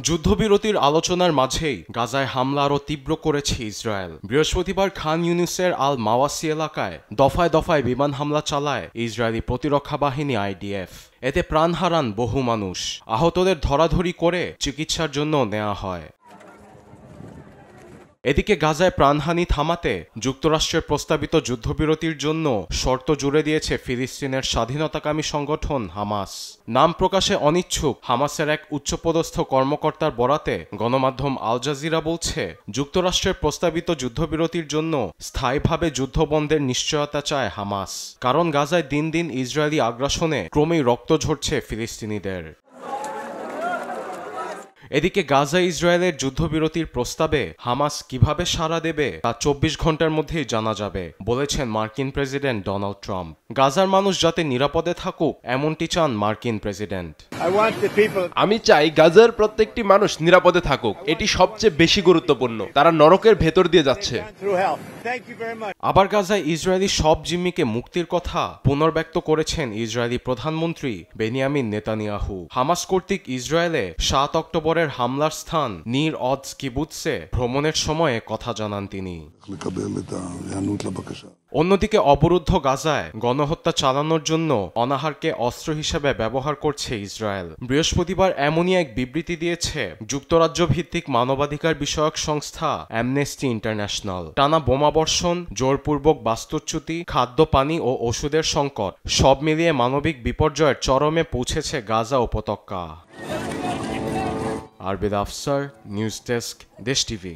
যুদ্ধবিরতির আলোচনার মাঝেই গাজায় হামলা আরও তীব্র করেছে ইসরায়েল। বৃহস্পতিবার খান ইউনিসের আল মাওয়াসি এলাকায় দফায় দফায় বিমান হামলা চালায় ইসরায়েলি প্রতিরক্ষা বাহিনী IDF। এতে প্রাণ হারান বহু মানুষ। আহতদের ধরাধরি করে চিকিৎসার জন্য নেওয়া হয়। এদিকে গাজায় প্রাণহানি থামাতে যুক্তরাষ্ট্রের প্রস্তাবিত যুদ্ধবিরতির জন্য শর্ত জুড়ে দিয়েছে ফিলিস্তিনের স্বাধীনতাকামী সংগঠন হামাস। নাম প্রকাশে অনিচ্ছুক হামাসের এক উচ্চপদস্থ কর্মকর্তার বরাতে গণমাধ্যম আল জাজিরা বলছে, যুক্তরাষ্ট্রের প্রস্তাবিত যুদ্ধবিরতির জন্য স্থায়ীভাবে যুদ্ধবন্ধের নিশ্চয়তা চায় হামাস, কারণ গাজায় দিন দিন ইসরায়েলি আগ্রাসনে ক্রমেই রক্ত ঝরছে ফিলিস্তিনিদের। এদিকে গাজা ইসরায়েলের যুদ্ধবিরতির প্রস্তাবে হামাস কিভাবে সাড়া দেবে তা 24 ঘন্টার মধ্যেই জানা যাবে বলেছেন মার্কিন প্রেসিডেন্ট ডোনাল্ড ট্রাম্প। গাজার মানুষ যাতে নিরাপদে থাকুক এমনটি চান মার্কিন প্রেসিডেন্ট। আমি চাই গাজার প্রত্যেকটি মানুষ নিরাপদে থাকুক, এটি সবচেয়ে বেশি গুরুত্বপূর্ণ। তারা নরকের ভেতর দিয়ে যাচ্ছে। আবার গাজায় ইসরায়েলি সব জিম্মিকে মুক্তির কথা পুনর্ব্যক্ত করেছেন ইসরায়েলি প্রধানমন্ত্রী বেনিয়ামিন নেতানিয়াহু। হামাস কর্তৃক ইসরায়েলে 7 অক্টোবরের হামলার স্থান নির অজ কিবুৎসে ভ্রমণের সময়ে কথা জানান তিনি। অন্যদিকে অবরুদ্ধ গাজায় গণহত্যা চালানোর জন্য অনাহারকে অস্ত্র হিসেবে ব্যবহার করছে ইসরায়েল। বৃহস্পতিবার এমনই এক বিবৃতি দিয়েছে যুক্তরাজ্য ভিত্তিক মানবাধিকার বিষয়ক সংস্থা অ্যামনেস্টি ইন্টারন্যাশনাল। টানা বোমাবর্ষণ, জোরপূর্বক বাস্তুচ্যুতি, খাদ্য, পানি ও ওষুধের সংকট সব মিলিয়ে মানবিক বিপর্যয়ের চরমে পৌঁছেছে গাজা উপত্যকা। আরবিদ আফসার, নিউজ ডেস্ক, দেশ টিভি।